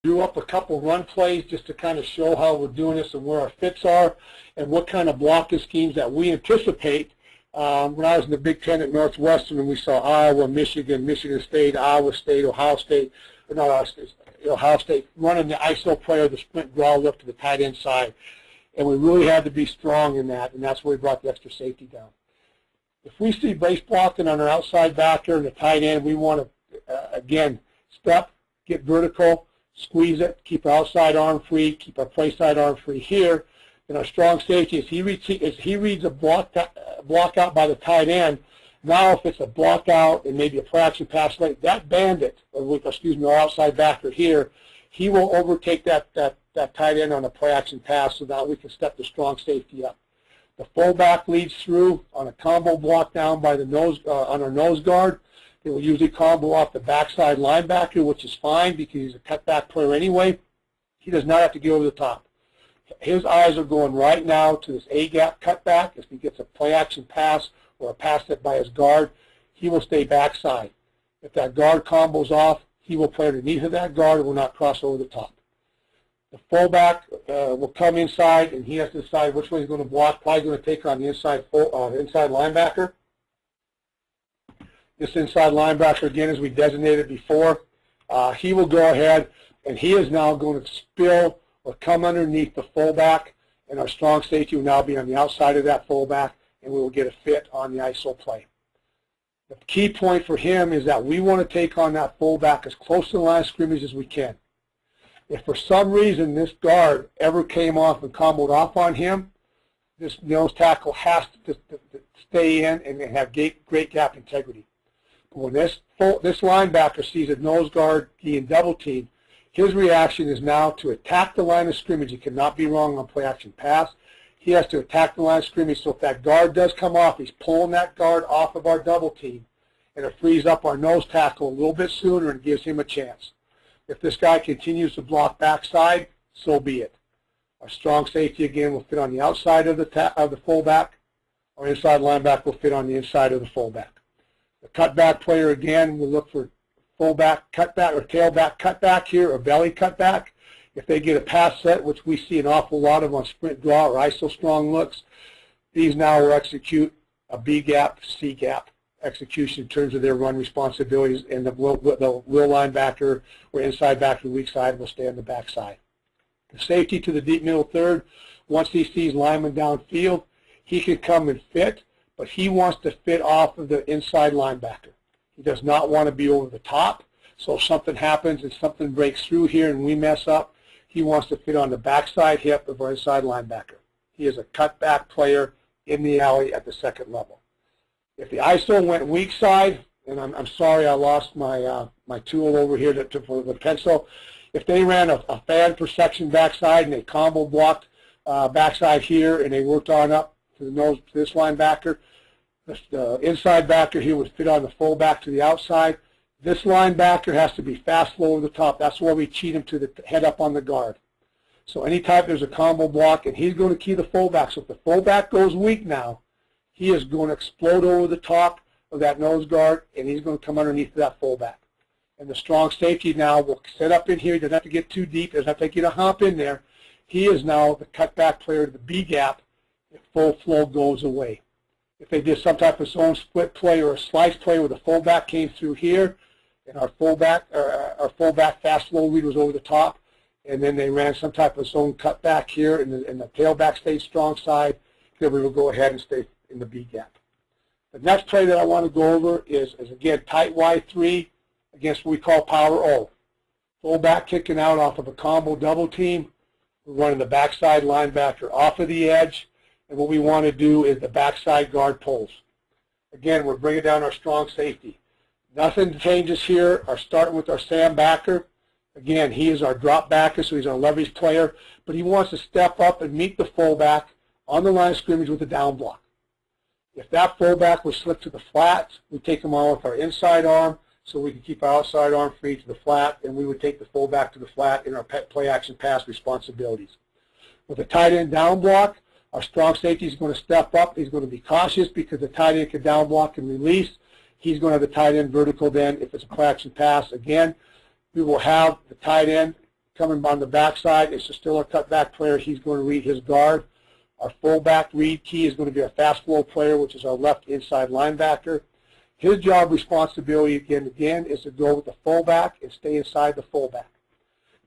drew up a couple run plays just to kind of show how we're doing this and where our fits are and what kind of blocking schemes that we anticipate. When I was in the Big Ten at Northwestern and we saw Iowa, Michigan, Michigan State, Iowa State, Ohio State, or not Ohio State, Ohio State running the ISO play or the sprint draw lift to the tight end side. And we really had to be strong in that, and that's where we brought the extra safety down. If we see base blocking on our outside backer and the tight end, we want to, again, step, get vertical, squeeze it, keep our outside arm free, keep our play side arm free here. And our strong safety, as he reads a block out by the tight end, now if it's a block out and maybe a play action pass late, that bandit, or excuse me, our outside backer here, he will overtake that tight end on a play action pass so that we can step the strong safety up. The fullback leads through on a combo block down by the nose on our nose guard. They will usually combo off the backside linebacker, which is fine because he's a cutback player anyway. He does not have to get over the top. His eyes are going right now to this A-gap cutback. If he gets a play action pass or a pass set by his guard, he will stay backside. If that guard combos off, he will play underneath of that guard and will not cross over the top. The fullback will come inside, and he has to decide which way he's going to block. Probably going to take on the inside linebacker. This inside linebacker, again, as we designated before, he will go ahead, and he is now going to spill or come underneath the fullback, and our strong safety will now be on the outside of that fullback, and we will get a fit on the ISO play. The key point for him is that we want to take on that fullback as close to the line of scrimmage as we can. If for some reason this guard ever came off and comboed off on him, this nose tackle has to stay in and have great gap integrity. But when this linebacker sees a nose guard being double teamed, his reaction is now to attack the line of scrimmage. He cannot be wrong on play action pass. He has to attack the line of scrimmage, so if that guard does come off, he's pulling that guard off of our double team, and it frees up our nose tackle a little bit sooner and gives him a chance. If this guy continues to block backside, so be it. Our strong safety, again, will fit on the outside of the fullback. Our inside linebacker will fit on the inside of the fullback. The cutback player, again, will look for fullback cutback or tailback cutback here or belly cutback. If they get a pass set, which we see an awful lot of on sprint draw or ISO strong looks, these now will execute a B gap, C gap execution in terms of their run responsibilities, and the will linebacker or inside backer weak side will stay on the back side. The safety to the deep middle third, once he sees lineman downfield, he can come and fit, but he wants to fit off of the inside linebacker. He does not want to be over the top, so if something happens and something breaks through here and we mess up, he wants to fit on the backside hip of our inside linebacker. He is a cutback player in the alley at the second level. If the ISO went weak side, and I'm sorry I lost my my tool over here for the pencil. If they ran a fan per section backside and they combo blocked backside here and they worked on up to the nose to this linebacker, the inside backer here would fit on the fullback to the outside. This linebacker has to be fast low over the top. That's why we cheat him to the head up on the guard. So anytime there's a combo block, and he's going to key the fullback. So if the fullback goes weak now, he is going to explode over the top of that nose guard, and he's going to come underneath that fullback. And the strong safety now will set up in here. He doesn't have to get too deep. He doesn't have to get a hump in there. He is now the cutback player to the B gap if full flow goes away. If they did some type of zone split play or a slice play where the fullback came through here, and our fullback fast low read was over the top, and then they ran some type of zone cutback here, and the tailback stayed strong side, then we will go ahead and stay in the B gap. The next play that I want to go over is again tight Y3 against what we call power O. Fullback kicking out off of a combo double team. We're running the backside linebacker off of the edge, and what we want to do is the backside guard pulls. Again, we're bringing down our strong safety. Nothing changes here. Starting with our Sam backer. Again, he is our drop backer, so he's our leverage player, but he wants to step up and meet the fullback on the line of scrimmage with a down block. If that fullback was slipped to the flat, we take him on with our inside arm so we can keep our outside arm free to the flat, and we would take the fullback to the flat in our play action pass responsibilities. With a tight end down block, our strong safety is going to step up. He's going to be cautious because the tight end can down block and release. He's going to have the tight end vertical then if it's a play action pass. Again, we will have the tight end coming on the backside, it's still a cutback player. He's going to read his guard. Our fullback read key is going to be our fast flow player, which is our left inside linebacker. His job responsibility, again, is to go with the fullback and stay inside the fullback.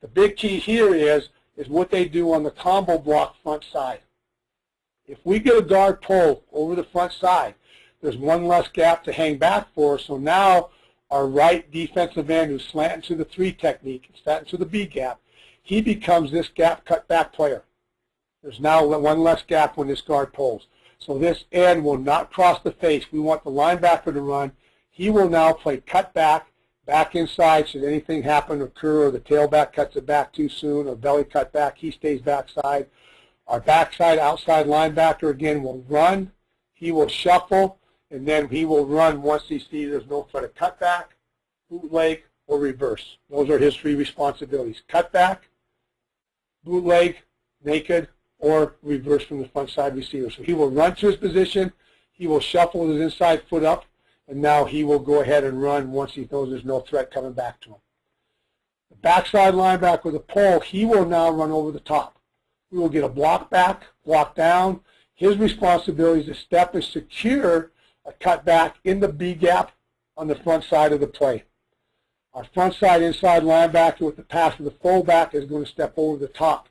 The big key here is what they do on the combo block front side. If we get a guard pull over the front side, there's one less gap to hang back for. So now our right defensive end who's slanting to the 3 technique, slanting to the B gap, he becomes this gap cutback player. There's now one less gap when this guard pulls. So this end will not cross the face. We want the linebacker to run. He will now play cutback, back inside should anything happen or occur, or the tailback cuts it back too soon, or belly cut back, he stays backside. Our backside outside linebacker, again, will run. He will shuffle, and then he will run once he sees there's no threat of cutback, bootleg, or reverse. Those are his 3 responsibilities: cutback, bootleg, naked, or reverse from the front side receiver. So he will run to his position, he will shuffle with his inside foot up, and now he will go ahead and run once he knows there's no threat coming back to him. The backside linebacker with a pull, he will now run over the top. We will get a block back, block down. His responsibility is to step and secure a cutback in the B gap on the front side of the play. Our front side inside linebacker with the pass to the fullback is going to step over the top.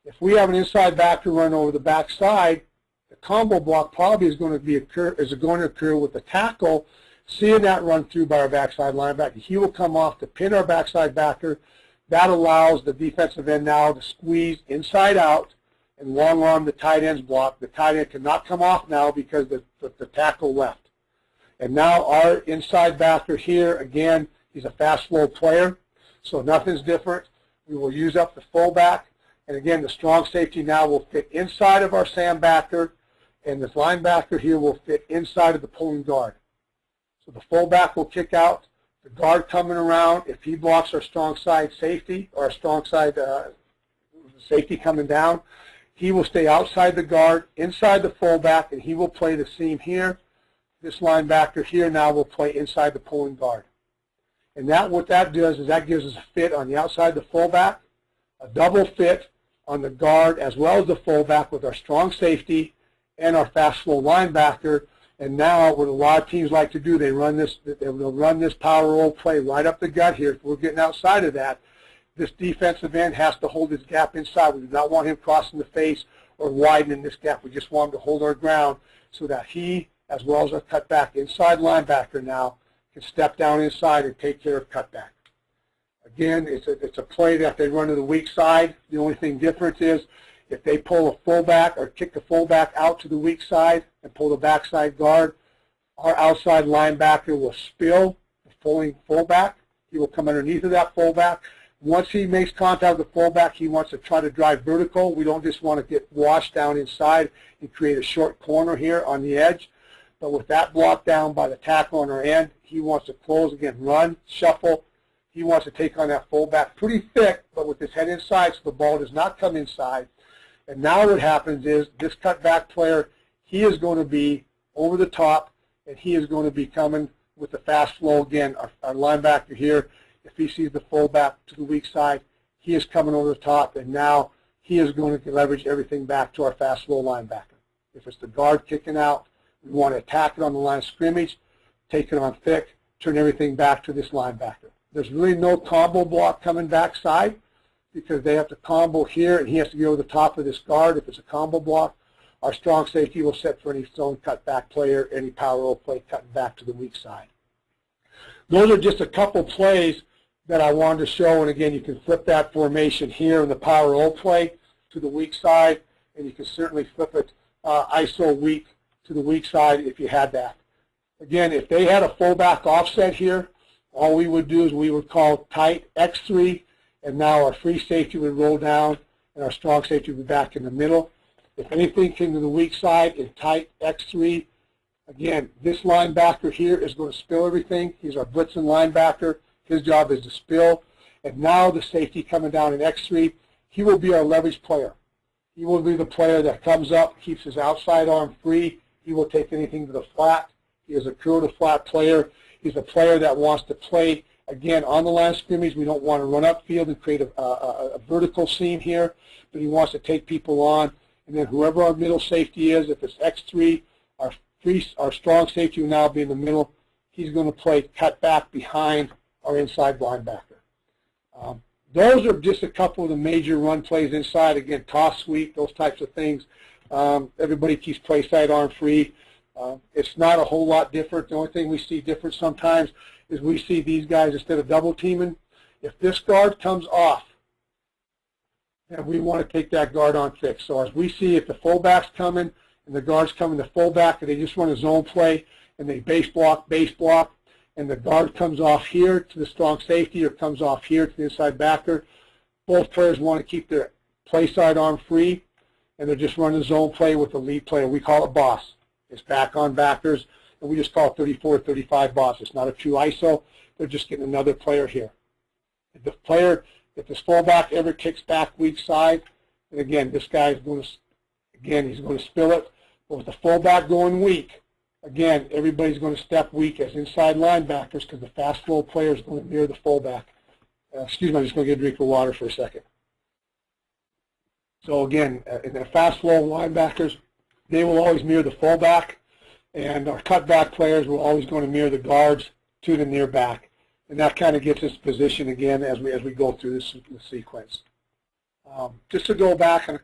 If we have an inside backer run over the backside, the combo block probably is going to occur with the tackle seeing that run through by our backside linebacker. He will come off to pin our backside backer. That allows the defensive end now to squeeze inside out and long arm the tight end's block. The tight end cannot come off now because the tackle left. And now our inside backer here, again, he's a fast flow player, so nothing's different. We will use up the fullback. And again, the strong safety now will fit inside of our Sam backer, and this linebacker here will fit inside of the pulling guard. So the fullback will kick out, the guard coming around. If he blocks our strong side safety, or our strong side safety coming down, he will stay outside the guard, inside the fullback, and he will play the seam here. This linebacker here now will play inside the pulling guard. And what that does is that gives us a fit on the outside of the fullback, a double fit on the guard as well as the fullback with our strong safety and our fast flow linebacker. And now what a lot of teams like to do, they'll run this power roll play right up the gut here. If we're getting outside of that, this defensive end has to hold his gap inside. We do not want him crossing the face or widening this gap. We just want him to hold our ground so that he, as well as our cutback inside linebacker now, can step down inside and take care of cutback. Again, it's a play that they run to the weak side. The only thing different is if they pull a fullback or kick the fullback out to the weak side and pull the backside guard, our outside linebacker will spill the pulling fullback. He will come underneath of that fullback. Once he makes contact with the fullback, he wants to try to drive vertical. We don't just want to get washed down inside and create a short corner here on the edge. But with that block down by the tackle on our end, he wants to close again, run, shuffle. He wants to take on that fullback pretty thick, but with his head inside so the ball does not come inside. And now what happens is this cutback player, he is going to be over the top, and he is going to be coming with the fast flow again. Our linebacker here, if he sees the fullback to the weak side, he is coming over the top, and now he is going to leverage everything back to our fast flow linebacker. If it's the guard kicking out, we want to attack it on the line of scrimmage, take it on thick, turn everything back to this linebacker. There's really no combo block coming backside because they have to combo here, and he has to go over the top of this guard. If it's a combo block, our strong safety will set for any zone cutback player, any power roll play cutting back to the weak side. Those are just a couple plays that I wanted to show, and again, you can flip that formation here in the power roll play to the weak side, and you can certainly flip it ISO weak to the weak side if you had that. Again, if they had a fullback offset here, all we would do is we would call tight X3, and now our free safety would roll down, and our strong safety would be back in the middle. If anything came to the weak side in tight X3, again, this linebacker here is going to spill everything. He's our blitzing linebacker. His job is to spill. And now the safety coming down in X3, he will be our leverage player. He will be the player that comes up, keeps his outside arm free. He will take anything to the flat. He is a true to flat player. He's a player that wants to play Again, on the line of scrimmage, we don't want to run upfield and create a vertical seam here, but he wants to take people on. And then whoever our middle safety is, if it's X3, our strong safety will now be in the middle. He's going to play cut back behind our inside linebacker. Those are just a couple of the major run plays inside. Again, toss sweep, those types of things. Everybody keeps play side arm free. It's not a whole lot different. The only thing we see different sometimes is we see these guys, instead of double teaming, if this guard comes off, and we want to take that guard on fixed. So as we see, if the fullback's coming and the guard's coming to fullback, and they just run a zone play and they base block, and the guard comes off here to the strong safety or comes off here to the inside backer, both players want to keep their play side arm free, and they're just running a zone play with the lead player. We call it boss. It's back on backers, and we just call it 34 35 boss. It's not a true ISO. They're just getting another player here. If this fullback ever kicks back weak side, and again, this guy's going to, he's going to spill it. But with the fullback going weak, again, everybody's going to step weak as inside linebackers because the fast flow player is going to mirror the fullback. Excuse me, I'm just going to get a drink of water for a second. So again, in the fast flow linebackers, they will always mirror the fullback, and our cutback players will always going to mirror the guards to the near back. And that kind of gets us position again as we go through this sequence. Just to go back on